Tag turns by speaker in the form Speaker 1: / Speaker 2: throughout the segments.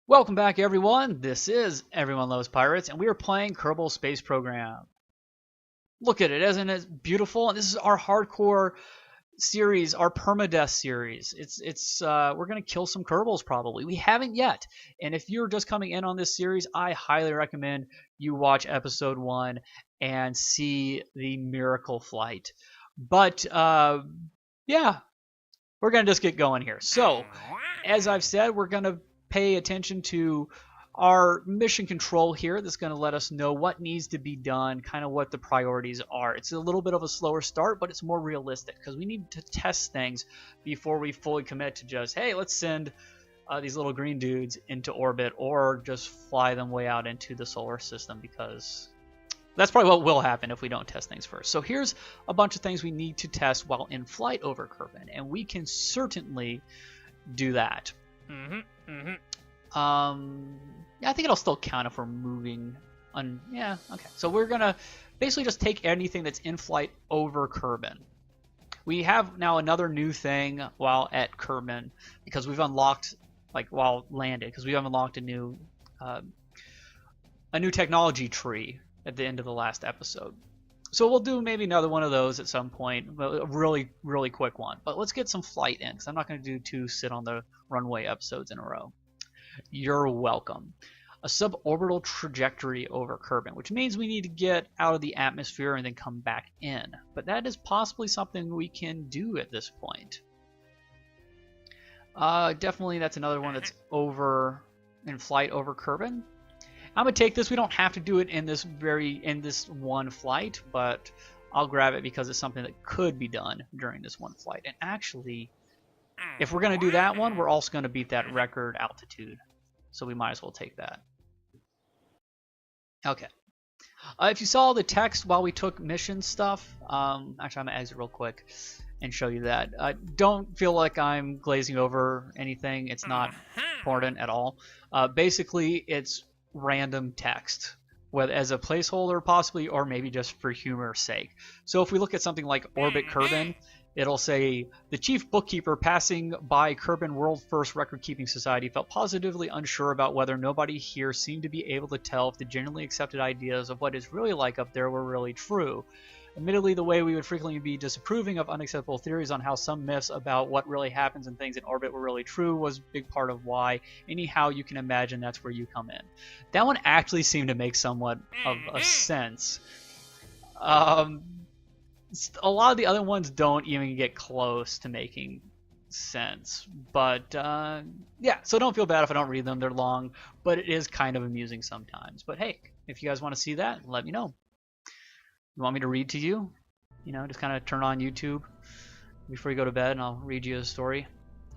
Speaker 1: Welcome back, everyone. This is Everyone Loves Pirates, and we are playing Kerbal Space Program. Look at it, isn't it beautiful? And this is our hardcore series, our permadeath series. We're gonna kill some Kerbals probably. We haven't yet, and if you're just coming in on this series, I highly recommend you watch episode 1 and see the miracle flight. But yeah, we're gonna just get going here. So, as I've said, we're gonna pay attention to our mission control here. That's going to let us know what needs to be done, kind of what the priorities are. It's a little bit of a slower start, but it's more realistic because we need to test things before we fully commit to just, hey, let's send these little green dudes into orbit or just fly them way out into the solar system, because that's probably what will happen if we don't test things first. So here's a bunch of things we need to test while in flight over Kerbin, and we can certainly do that. Yeah, I think it'll still count if we're moving. Yeah, okay. So we're gonna basically just take anything that's in flight over Kerbin. We have now another new thing while at Kerbin because we've unlocked, like while landed, because we have unlocked a new technology tree at the end of the last episode. So we'll do maybe another one of those at some point, a really, really quick one. But let's get some flight in, because I'm not going to do 2 sit on the runway episodes in a row. You're welcome. A suborbital trajectory over Kerbin, which means we need to get out of the atmosphere and then come back in. But that is possibly something we can do at this point. Definitely that's another one that's in flight over Kerbin. I'm gonna take this. We don't have to do it in this one flight, but I'll grab it because it's something that could be done during this one flight. And actually, if we're gonna do that one, we're also gonna beat that record altitude, so we might as well take that. Okay. If you saw the text while we took mission stuff, actually I'm gonna exit real quick and show you that. Don't feel like I'm glazing over anything. It's not important at all. Basically, it's random text, whether as a placeholder possibly, or maybe just for humor's sake. So if we look at something like Orbit Kerbin, it'll say, the chief bookkeeper passing by Kerbin World First Record Keeping Society felt positively unsure about whether nobody here seemed to be able to tell if the generally accepted ideas of what it's really like up there were really true. Admittedly, the way we would frequently be disapproving of unacceptable theories on how some myths about what really happens and things in orbit were really true was a big part of why. Anyhow, you can imagine that's where you come in. That one actually seemed to make somewhat of a sense. A lot of the other ones don't even get close to making sense. But yeah, so don't feel bad if I don't read them. They're long, but it is kind of amusing sometimes. But hey, if you guys want to see that, let me know. You want me to read to you? You know, just kind of turn on YouTube before you go to bed and I'll read you a story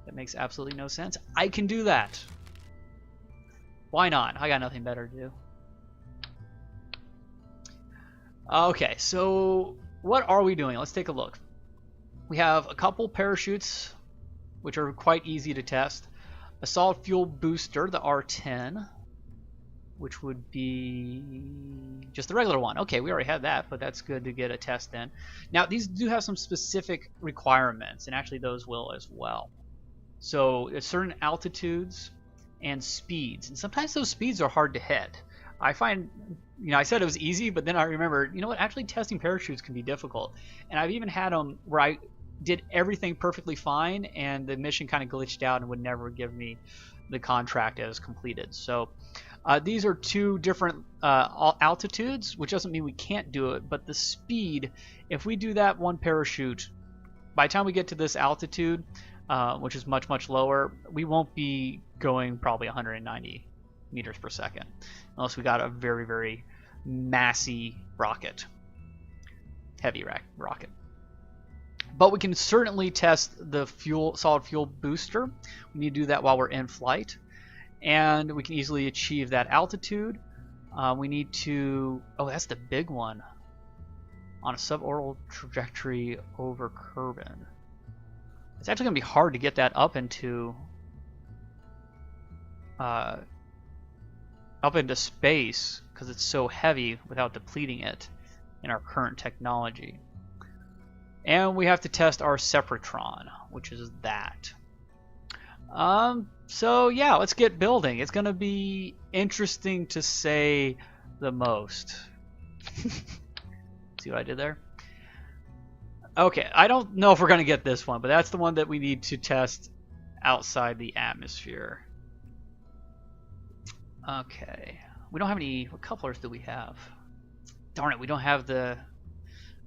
Speaker 1: that makes absolutely no sense. I can do that. Why not? I got nothing better to do. Okay, so what are we doing? Let's take a look. We have a couple parachutes, which are quite easy to test. A solid fuel booster, the R10, which would be just the regular one. Okay, we already had that, but that's good to get a test in. Now, these do have some specific requirements, and actually those will as well. So, at certain altitudes and speeds, and sometimes those speeds are hard to hit. I find, I said it was easy, but then I remember, actually testing parachutes can be difficult. And I've even had them where I did everything perfectly fine, and the mission kind of glitched out and would never give me the contract as completed. So, these are 2 different altitudes, which doesn't mean we can't do it, but the speed, if we do that one parachute, by the time we get to this altitude, which is much, much lower, we won't be going probably 190 meters per second, unless we got a very, very massy rocket, heavy rocket. But we can certainly test the solid fuel booster. We need to do that while we're in flight. And we can easily achieve that altitude. We need to... Oh, that's the big one. On a suborbital trajectory over Kerbin. It's actually going to be hard to get that up into space because it's so heavy without depleting it in our current technology. And we have to test our Sepratron, which is that. So yeah, let's get building. It's gonna be interesting to say the most. See what I did there? Okay, I don't know if we're gonna get this one, but that's the one that we need to test outside the atmosphere. Okay, we don't have any. What couplers do we have? Darn it, we don't have the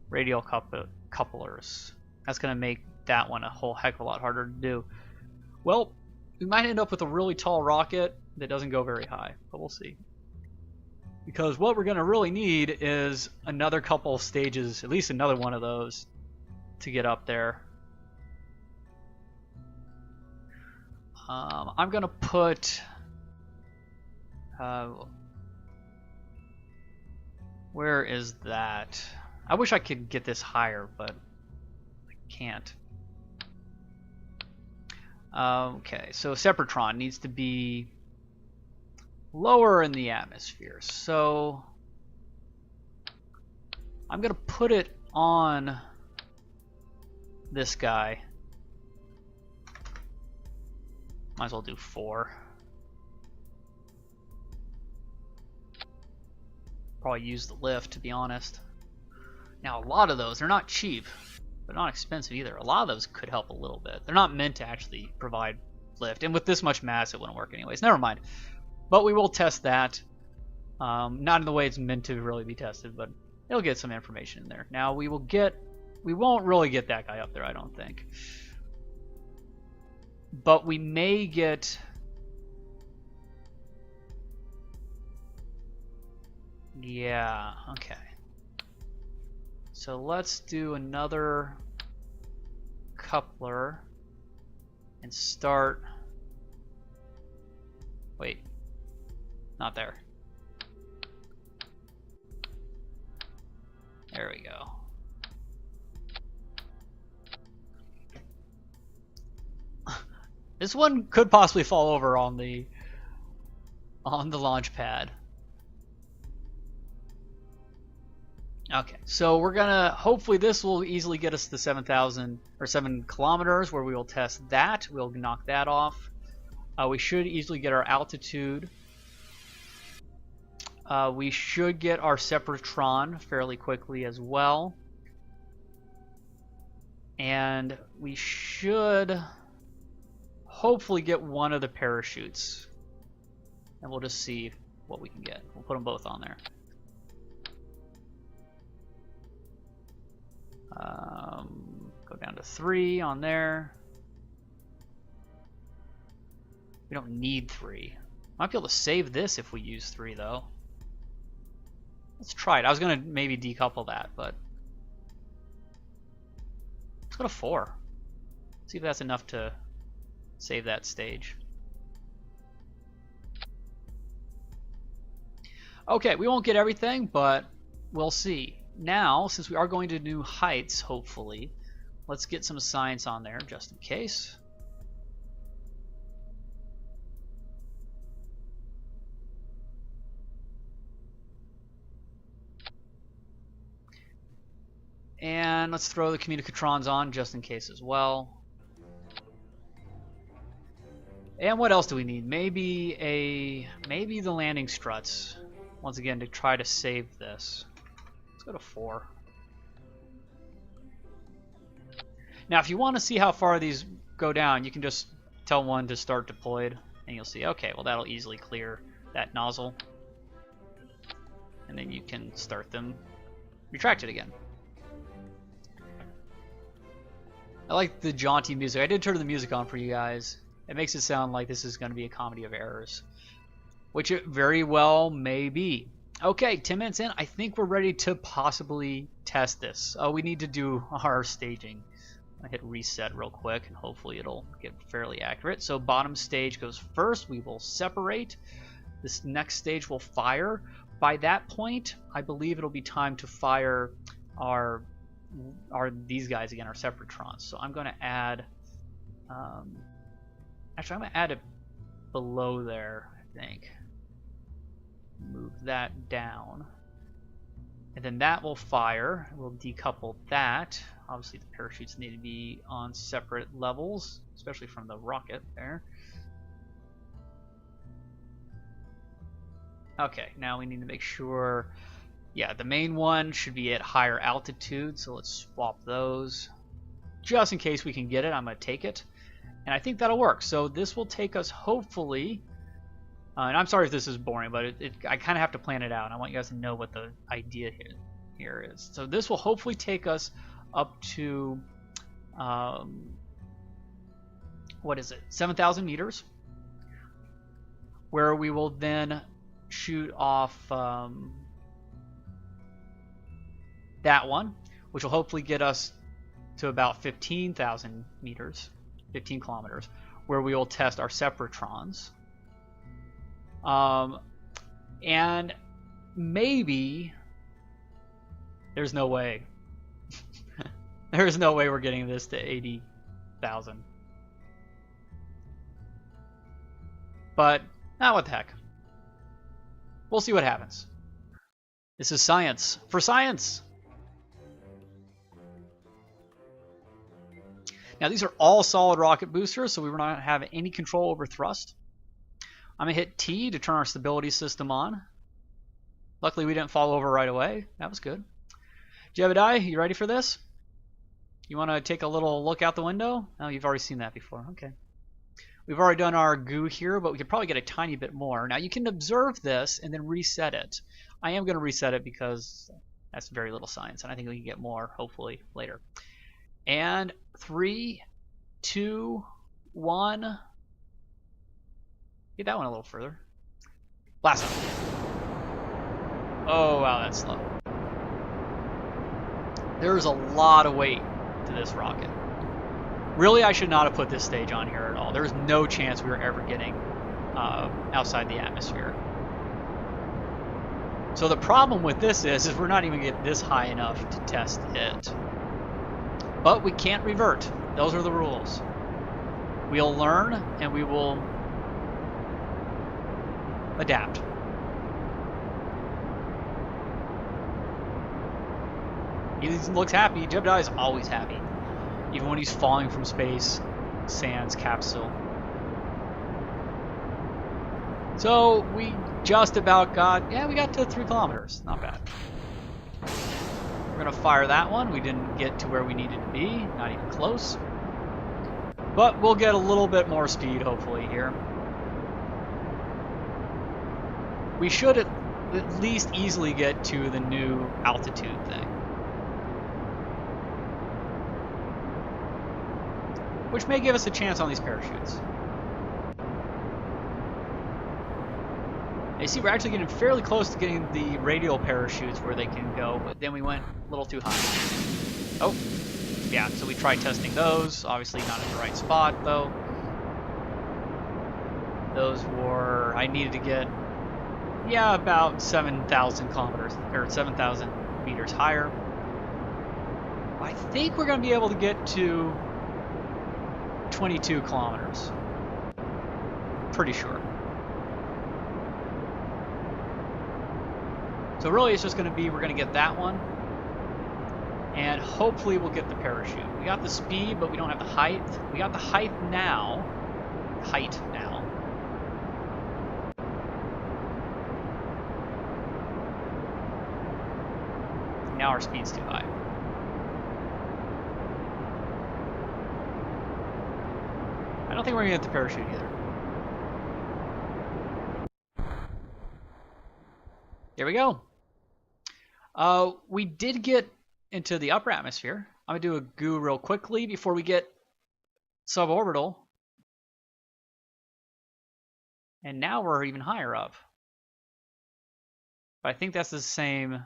Speaker 1: radial couplers. That's gonna make that one a whole heck of a lot harder to do. Well, we might end up with a really tall rocket that doesn't go very high, but we'll see. Because what we're going to really need is another couple of stages, at least another one of those, to get up there. I'm going to put... where is that? I wish I could get this higher, but I can't. Okay, so Sepratron needs to be lower in the atmosphere. So I'm going to put it on this guy. Might as well do 4. Probably use the lift, to be honest. Now, a lot of those, they're not cheap, but not expensive either. A lot of those could help a little bit. They're not meant to actually provide lift, and with this much mass, it wouldn't work anyways. Never mind. But we will test that. Not in the way it's meant to really be tested, but it'll get some information in there. Now, we won't really get that guy up there, I don't think. But we may get... Yeah, okay. So let's do another coupler and start... Wait, not there. There we go. This one could possibly fall over on the launch pad. Okay, so we're gonna, hopefully this will easily get us to 7,000 or 7 kilometers, where we will test that. We'll knock that off. We should easily get our altitude. We should get our Sepratron fairly quickly as well. And we should hopefully get one of the parachutes. And we'll just see what we can get. We'll put them both on there. Go down to 3 on there. We don't need 3. Might be able to save this if we use 3 though. Let's try it. I was gonna maybe decouple that, but let's go to 4. See if that's enough to save that stage. Okay, we won't get everything, but we'll see. Now, since we are going to new heights, hopefully, let's get some science on there just in case. And let's throw the communicatrons on just in case as well. And what else do we need? Maybe the landing struts. Once again, to try to save this. Let's go to 4. Now, if you want to see how far these go down, you can just tell one to start deployed, and you'll see, okay, well, that'll easily clear that nozzle. And then you can start them retracted again. I like the jaunty music. I did turn the music on for you guys. It makes it sound like this is going to be a comedy of errors, which it very well may be. Okay, 10 minutes in, I think we're ready to possibly test this. We need to do our staging. I hit reset real quick, and hopefully it'll get fairly accurate. So bottom stage goes first. We will separate. This next stage will fire. By that point, I believe it'll be time to fire these guys again, our Separatrons. So I'm going to add... actually, I'm going to add it below there, I think. Move that down. And then that will fire. We'll decouple that. Obviously the parachutes need to be on separate levels, especially from the rocket there. Okay, now we need to make sure, yeah, the main one should be at higher altitude, so let's swap those. Just in case we can get it, I'm going to take it. And I think that'll work. So this will take us, hopefully, and I'm sorry if this is boring, but I kind of have to plan it out. And I want you guys to know what the idea here is. So this will hopefully take us up to, what is it, 7,000 meters, where we will then shoot off that one, which will hopefully get us to about 15,000 meters, 15 kilometers, where we will test our separatrons. And maybe there's no way. There's no way we're getting this to 80,000. But, what the heck. We'll see what happens. This is science for science. Now these are all solid rocket boosters, so we will not have any control over thrust. I'm going to hit T to turn our stability system on. Luckily we didn't fall over right away. That was good. Jebediah, you ready for this? You want to take a little look out the window? Oh, you've already seen that before. Okay. We've already done our goo here, but we could probably get a tiny bit more. Now you can observe this and then reset it. I am going to reset it because that's very little science, and I think we can get more, hopefully, later. And 3, 2, 1. Get that one a little further. Blast off. Oh, wow, that's slow. There's a lot of weight to this rocket. Really, I should not have put this stage on here at all. There's no chance we were ever getting outside the atmosphere. So the problem with this is we're not even getting this high enough to test it. But we can't revert. Those are the rules. We'll learn and we will adapt. He looks happy. Jebediah is always happy. Even when he's falling from space, sans capsule. So we just about got, we got to 3 kilometers. Not bad. We're going to fire that one. We didn't get to where we needed to be. Not even close. But we'll get a little bit more speed, hopefully, here. We should at least easily get to the new altitude thing. Which may give us a chance on these parachutes. You see, we're actually getting fairly close to getting the radial parachutes where they can go, but then we went a little too high. Oh, yeah, so we tried testing those. Obviously not in the right spot, though. Those were, I needed to get, about 7,000 kilometers, or 7,000 meters higher. I think we're going to be able to get to 22 kilometers. Pretty sure. So really it's just going to be, we're going to get that one. And hopefully we'll get the parachute. We got the speed, but we don't have the height. We got the height now. Now our speed's too high. I don't think we're going to get the parachute either. There we go. We did get into the upper atmosphere. I'm going to do a goo real quickly before we get suborbital. And now we're even higher up. But I think that's the same.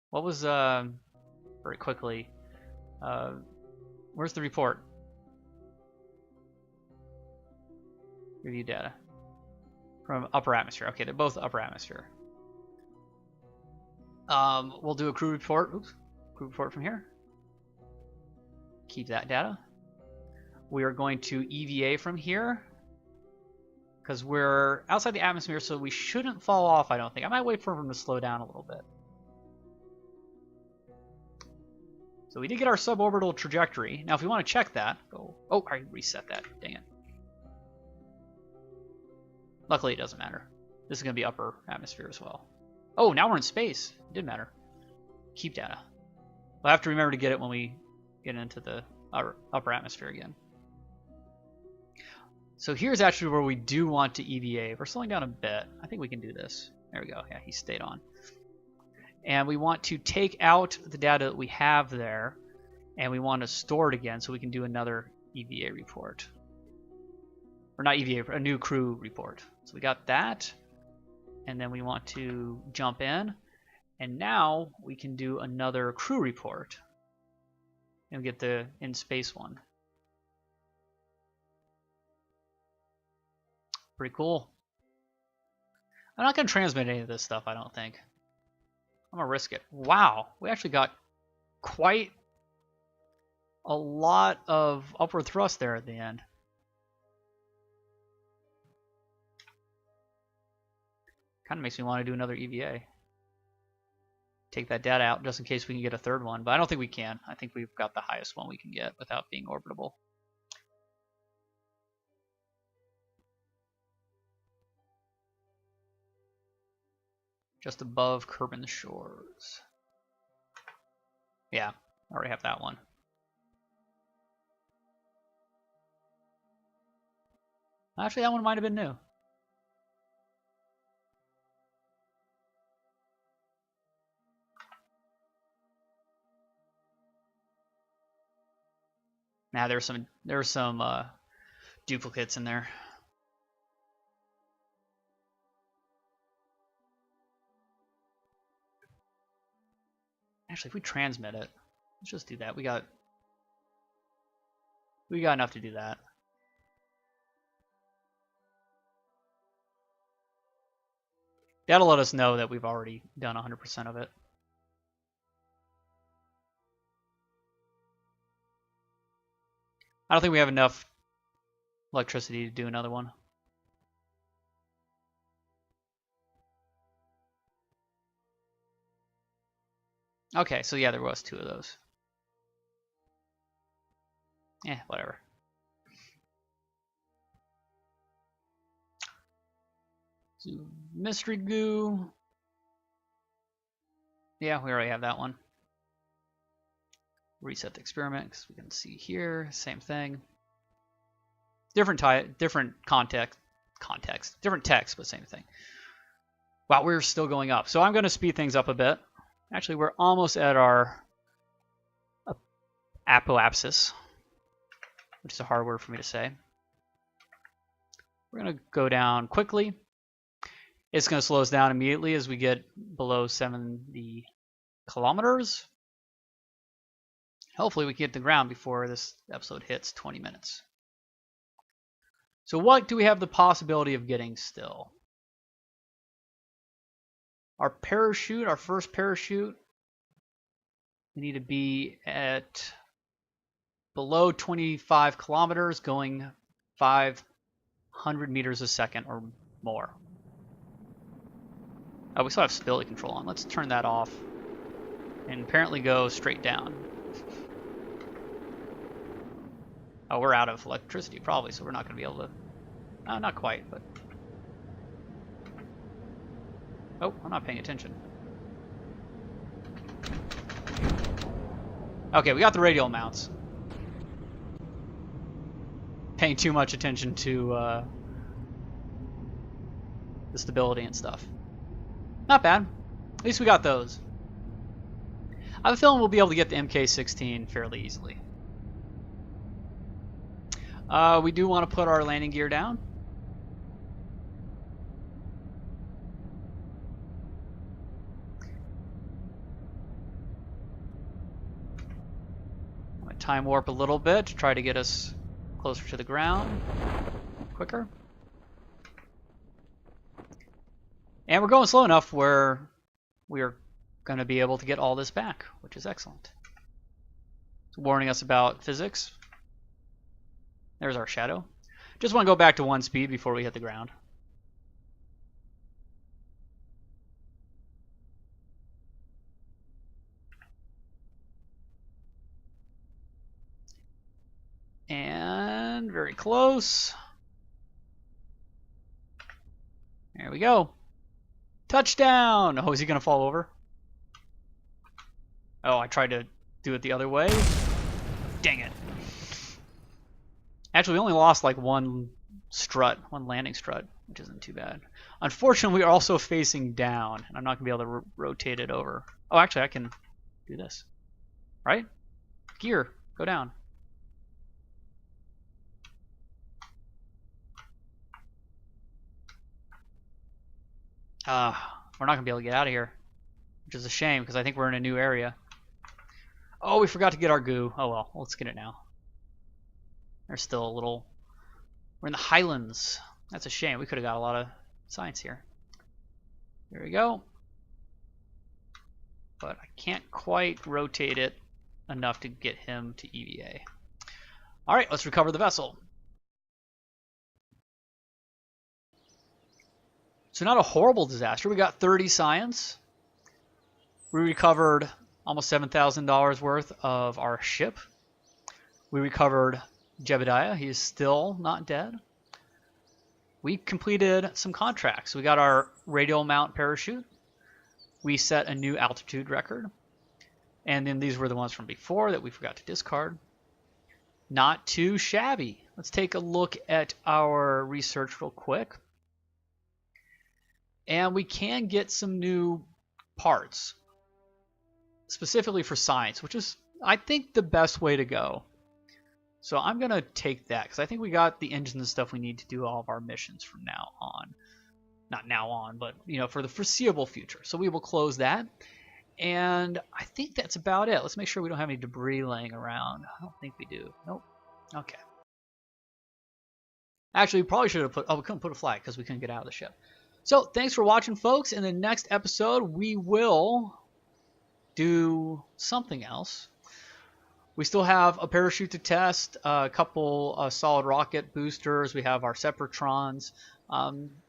Speaker 1: What was, very quickly, where's the report? Review data. From upper atmosphere. Okay, they're both upper atmosphere. We'll do a crew report. Oops. Crew report from here. Keep that data. We are going to EVA from here. because we're outside the atmosphere, so we shouldn't fall off, I don't think. I might wait for him to slow down a little bit. So we did get our suborbital trajectory. Now if we want to check that, go... Oh, I reset that. Dang it. Luckily it doesn't matter. This is going to be upper atmosphere as well. Oh, now we're in space. It did matter. Keep data. We'll have to remember to get it when we get into the upper atmosphere again. So here's actually where we do want to EVA. We're slowing down a bit. I think we can do this. There we go. Yeah, he stayed on. And we want to take out the data that we have there, and we want to store it again so we can do another EVA report. Or not EVA, a new crew report. So we got that, and then we want to jump in, and now we can do another crew report and get the in-space one. Pretty cool. I'm not going to transmit any of this stuff, I don't think. I'm going to risk it. Wow, we actually got quite a lot of upward thrust there at the end. Kind of makes me want to do another EVA. Take that data out just in case we can get a third one, but I don't think we can. I think we've got the highest one we can get without being orbitable. Just above Kerbal shores. Yeah, I already have that one. Actually, that one might have been new. Nah, there's some duplicates in there. Actually, if we transmit it, let's just do that. We got enough to do that. That'll let us know that we've already done 100% of it. I don't think we have enough electricity to do another one. Okay, so yeah, there was 2 of those. Whatever. So, mystery goo. Yeah, we already have that one. Reset the experiment because we can see here, same thing. Different context, different text, but same thing. Wow, we're still going up. So I'm going to speed things up a bit. Actually, we're almost at our apoapsis, which is a hard word for me to say. We're going to go down quickly. It's going to slow us down immediately as we get below 70 kilometers. Hopefully we can get to the ground before this episode hits 20 minutes. So what do we have the possibility of getting still? Our parachute, our first parachute, we need to be at below 25 kilometers going 500 meters a second or more. Oh, we still have stability control on. Let's turn that off and apparently go straight down. Oh, we're out of electricity probably, so we're not going to be able to... not quite, but... Oh, I'm not paying attention. Okay, we got the radial mounts. Paying too much attention to the stability and stuff. Not bad. At least we got those. I have a feeling we'll be able to get the MK16 fairly easily. We do want to put our landing gear down. I'm going to time warp a little bit to try to get us closer to the ground quicker. And we're going slow enough where we're going to be able to get all this back, which is excellent. It's warning us about physics. There's our shadow. Just want to go back to 1 speed before we hit the ground. And very close. There we go. Touchdown! Oh, is he going to fall over? Oh, I tried to do it the other way. Dang it. Actually, we only lost like one landing strut, which isn't too bad. Unfortunately, we are also facing down, and I'm not going to be able to rotate it over. Oh, actually, I can do this. Right? Gear, go down. We're not going to be able to get out of here, which is a shame because I think we're in a new area. Oh, we forgot to get our goo. Oh well, let's get it now. There's still a little... We're in the highlands. That's a shame. We could have got a lot of science here. There we go. But I can't quite rotate it enough to get him to EVA. All right, let's recover the vessel. So not a horrible disaster. We got 30 science. We recovered almost $7,000 worth of our ship. We recovered Jebediah. He is still not dead. We completed some contracts. We got our radial mount parachute. We set a new altitude record. And then these were the ones from before that we forgot to discard. Not too shabby. Let's take a look at our research real quick. And we can get some new parts, specifically for science, which is, I think, the best way to go. So I'm going to take that, because I think we got the engines and stuff we need to do all of our missions from now on. Not now on, but, you know, for the foreseeable future. So we will close that. And I think that's about it. Let's make sure we don't have any debris laying around. I don't think we do. Nope. Okay. Actually, we probably should have put... Oh, we couldn't put a flag because we couldn't get out of the ship. So, thanks for watching, folks. In the next episode, we will do something else. We still have a parachute to test, a couple solid rocket boosters. We have our Separatrons.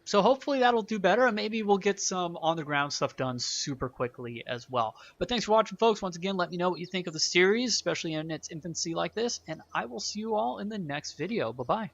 Speaker 1: So hopefully that'll do better, and maybe we'll get some on-the-ground stuff done super quickly as well. But thanks for watching, folks. Once again, let me know what you think of the series, especially in its infancy like this, and I will see you all in the next video. Bye-bye.